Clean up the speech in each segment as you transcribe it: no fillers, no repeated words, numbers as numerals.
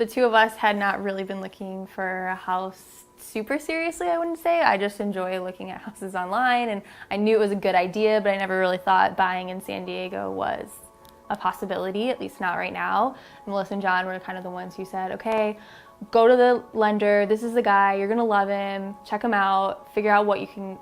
The two of us had not really been looking for a house super seriously, I wouldn't say. I just enjoy looking at houses online, and I knew it was a good idea, but I never really thought buying in San Diego was a possibility, at least not right now. Melissa and John were kind of the ones who said, okay, go to the lender, this is the guy, you're gonna love him, check him out, figure out what you can,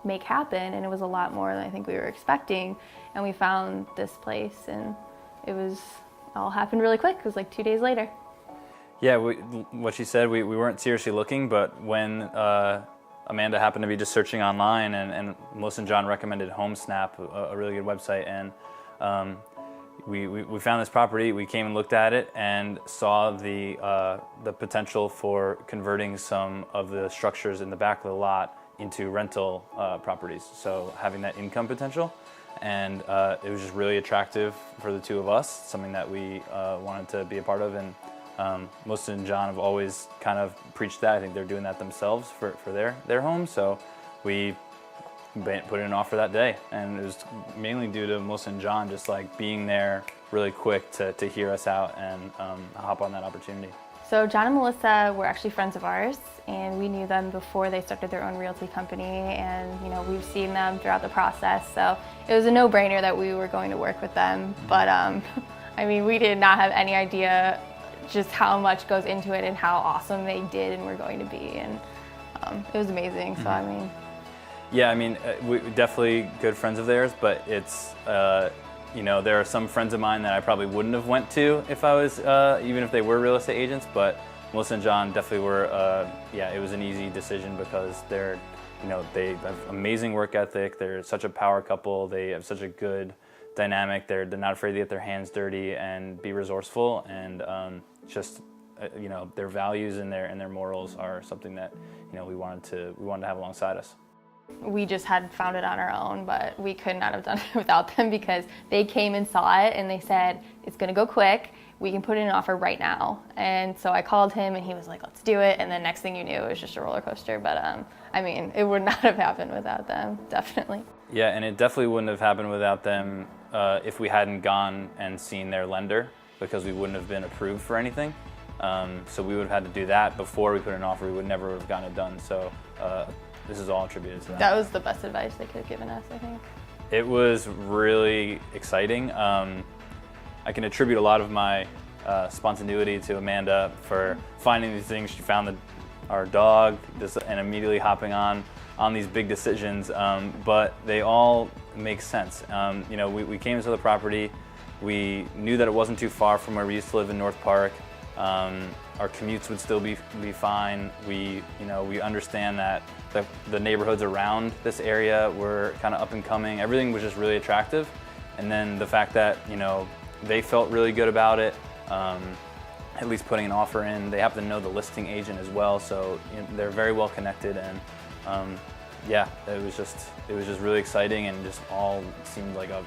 make happen. And it was a lot more than I think we were expecting. And we found this place, and it was all happened really quick. It was like 2 days later. Yeah, what she said, we weren't seriously looking, but when Amanda happened to be just searching online, and Melissa and John recommended HomeSnap, a really good website, and we found this property. We came and looked at it and saw the potential for converting some of the structures in the back of the lot into rental properties, so having that income potential. And it was just really attractive for the two of us, something that we wanted to be a part of. And Melissa and John have always kind of preached that. I think they're doing that themselves for their home. So we put in an offer that day, and it was mainly due to Melissa and John just like being there really quick to hear us out and hop on that opportunity. So John and Melissa were actually friends of ours, and we knew them before they started their own realty company, and we've seen them throughout the process, so it was a no-brainer that we were going to work with them. But I mean, we did not have any idea just how much goes into it and how awesome they did and were going to be, and it was amazing. So I mean, yeah, I mean, we definitely good friends of theirs, but it's there are some friends of mine that I probably wouldn't have went to if I was, even if they were real estate agents, but Melissa and John definitely were, it was an easy decision because they're, they have amazing work ethic, they're such a power couple, they have such a good dynamic, they're not afraid to get their hands dirty and be resourceful, and their values and their morals are something that, we wanted to have alongside us. We just had found it on our own, but we could not have done it without them because they came and saw it and they said, it's gonna go quick, we can put in an offer right now. And so I called him and he was like, let's do it. And then next thing you knew, it was just a roller coaster. But I mean, it would not have happened without them, definitely. Yeah, and it definitely wouldn't have happened without them if we hadn't gone and seen their lender, because we wouldn't have been approved for anything. So we would have had to do that before we put in an offer. We would never have gotten it done. So this is all attributed to them. That was the best advice they could have given us, I think. It was really exciting. I can attribute a lot of my spontaneity to Amanda for finding these things. She found our dog and immediately hopping on these big decisions, but they all make sense. We came to the property. We knew that it wasn't too far from where we used to live in North Park. Our commutes would still be fine. We understand that the neighborhoods around this area were kind of up and coming. Everything was just really attractive. And then the fact that, they felt really good about it, at least putting an offer in. They happen to know the listing agent as well, so they're very well connected. And it was just really exciting, and just all seemed like a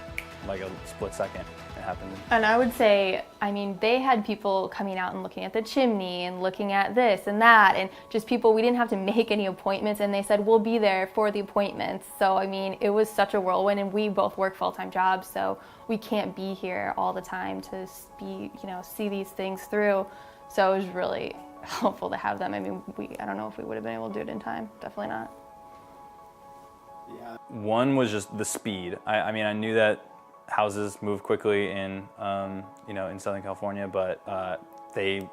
split second. It happened. And I would say, I mean, they had people coming out and looking at the chimney and looking at this and that, and just people, we didn't have to make any appointments, and they said, we'll be there for the appointments. So, I mean, it was such a whirlwind, and we both work full-time jobs, so we can't be here all the time to see these things through. So it was really helpful to have them. I mean, I don't know if we would have been able to do it in time. Definitely not. Yeah. One was just the speed. I mean, I knew that houses move quickly in Southern California, but they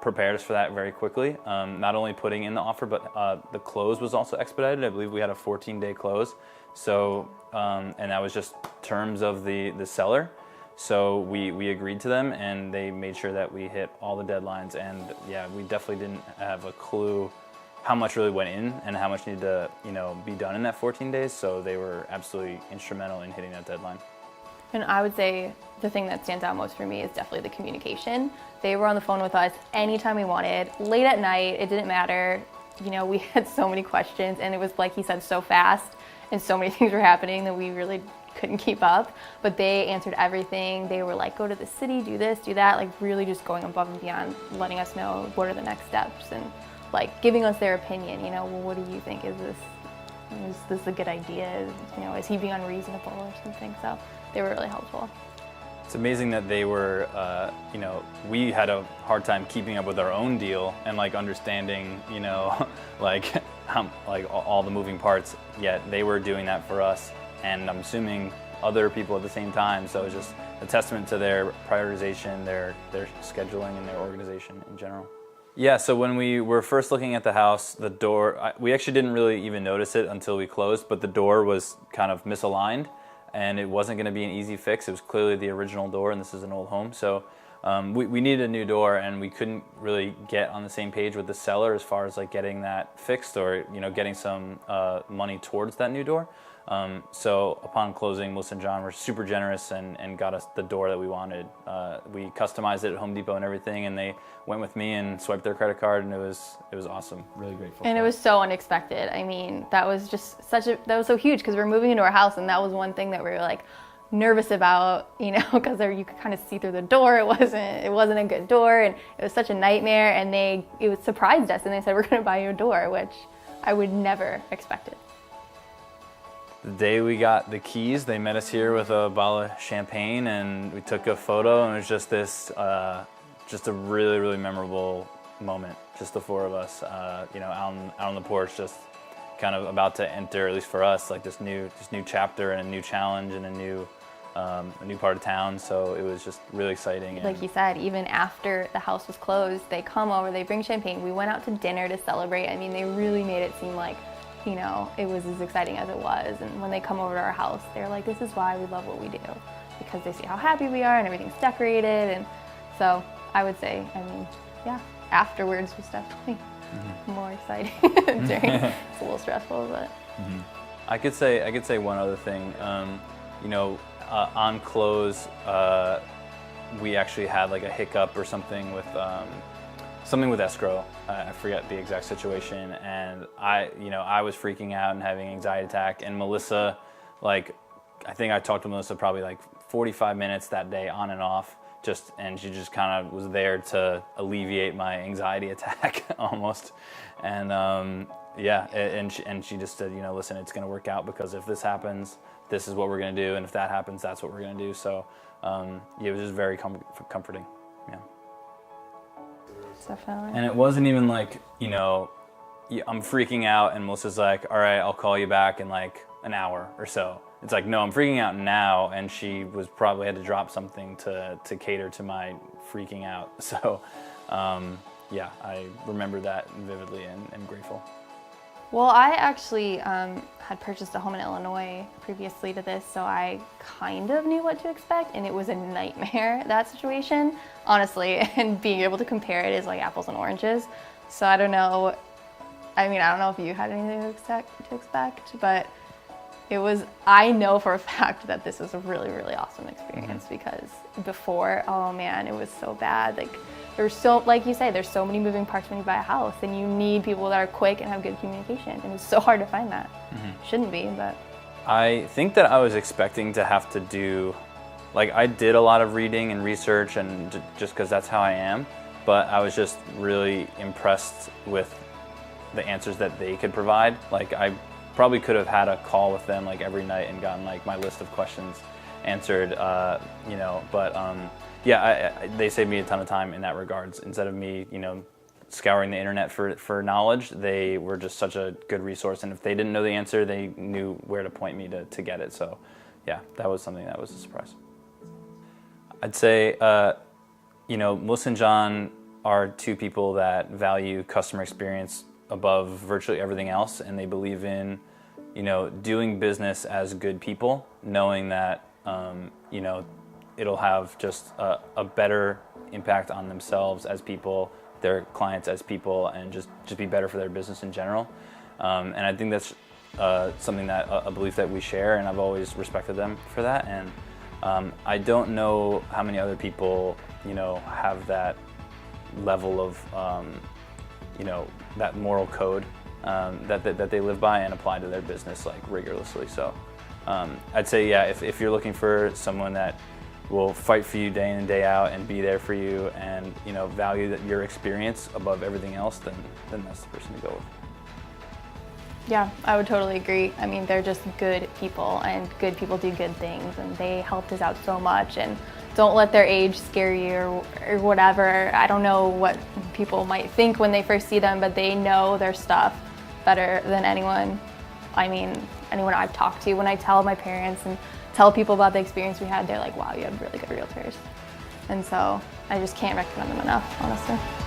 prepared us for that very quickly. Not only putting in the offer, but the close was also expedited. I believe we had a 14-day close. So, and that was just terms of the seller. So we agreed to them, and they made sure that we hit all the deadlines. And yeah, we definitely didn't have a clue how much really went in and how much needed to be done in that 14 days. So they were absolutely instrumental in hitting that deadline. And I would say the thing that stands out most for me is definitely the communication. They were on the phone with us anytime we wanted, late at night, it didn't matter. We had so many questions, and it was, like he said, so fast, and so many things were happening that we really couldn't keep up. But they answered everything. They were like, go to the city, do this, do that, like really just going above and beyond, letting us know what are the next steps, and like giving us their opinion, well, what do you think? Is this a good idea? Is he being unreasonable or something? So they were really helpful. It's amazing that they were, we had a hard time keeping up with our own deal and like understanding, like all the moving parts, yet they were doing that for us. And I'm assuming other people at the same time. So it's just a testament to their prioritization, their scheduling, and their organization in general. Yeah, so when we were first looking at the house, the door, we actually didn't really even notice it until we closed, but the door was kind of misaligned and it wasn't going to be an easy fix. It was clearly the original door, and this is an old home. So we needed a new door, and we couldn't really get on the same page with the seller as far as like getting that fixed or getting some money towards that new door. So upon closing, Melissa and John were super generous and got us the door that we wanted. We customized it at Home Depot and everything, and they went with me and swiped their credit card, and it was awesome. Really grateful. And it was so unexpected. I mean, that was just that was so huge because we're moving into our house, and that was one thing that we were like nervous about, because you could kind of see through the door. It wasn't a good door, and it was such a nightmare. And it surprised us, and they said, "We're going to buy you a door," which I would never expected. The day we got the keys, they met us here with a bottle of champagne, and we took a photo, and it was just this, just a really, really memorable moment. Just the four of us, out on the porch, just kind of about to enter, at least for us, like this new chapter and a new challenge and a new part of town. So it was just really exciting. Like you said, even after the house was closed, they come over, they bring champagne. We went out to dinner to celebrate. I mean, they really made it seem like it was as exciting as it was. And when they come over to our house, they're like, this is why we love what we do, because they see how happy we are and everything's decorated. And so I would say, afterwards was definitely more exciting. It's a little stressful, but. I could say one other thing. On close, we actually had like a hiccup or something with escrow. I forget the exact situation, and I was freaking out and having an anxiety attack. And Melissa, I think I talked to Melissa probably like 45 minutes that day on and off, and she just kind of was there to alleviate my anxiety attack almost. And and she just said, listen, it's going to work out, because if this happens, this is what we're going to do, and if that happens, that's what we're going to do. So it was just very comforting. Yeah. Definitely. And it wasn't even like, I'm freaking out and Melissa's like, all right, I'll call you back in like an hour or so. It's like, no, I'm freaking out now, and she was probably had to drop something to cater to my freaking out. So, I remember that vividly and am grateful. Well, I actually had purchased a home in Illinois previously to this, so I kind of knew what to expect, and it was a nightmare, that situation, honestly, and being able to compare it is like apples and oranges. So I don't know if you had anything to expect, but I know for a fact that this was a really, really awesome experience, because before, oh man, it was so bad. Like you say, there's so many moving parts when you buy a house, and you need people that are quick and have good communication, and it's so hard to find that. Shouldn't be, but. I think that I was expecting to have to do, I did a lot of reading and research, and just because that's how I am, but I was just really impressed with the answers that they could provide. I probably could have had a call with them every night and gotten my list of questions answered, but they saved me a ton of time in that regards. Instead of me, scouring the internet for knowledge, they were just such a good resource. And if they didn't know the answer, they knew where to point me to get it. So yeah, that was something that was a surprise. I'd say, Melissa and John are two people that value customer experience above virtually everything else. And they believe in, doing business as good people, knowing that, it'll have just a better impact on themselves as people, their clients as people, and just be better for their business in general. And I think that's something that a belief that we share, and I've always respected them for that. And I don't know how many other people, have that level of, that moral code that they live by and apply to their business rigorously. So I'd say, if you're looking for someone that will fight for you day in and day out and be there for you, and value your experience above everything else, then that's the person to go with. Yeah, I would totally agree. I mean, they're just good people, and good people do good things, and they helped us out so much. And don't let their age scare you or whatever. I don't know what people might think when they first see them, but they know their stuff better than anyone. I mean, anyone I've talked to. When I tell my parents and tell people about the experience we had, they're like, wow, you have really good realtors. And so I just can't recommend them enough, honestly.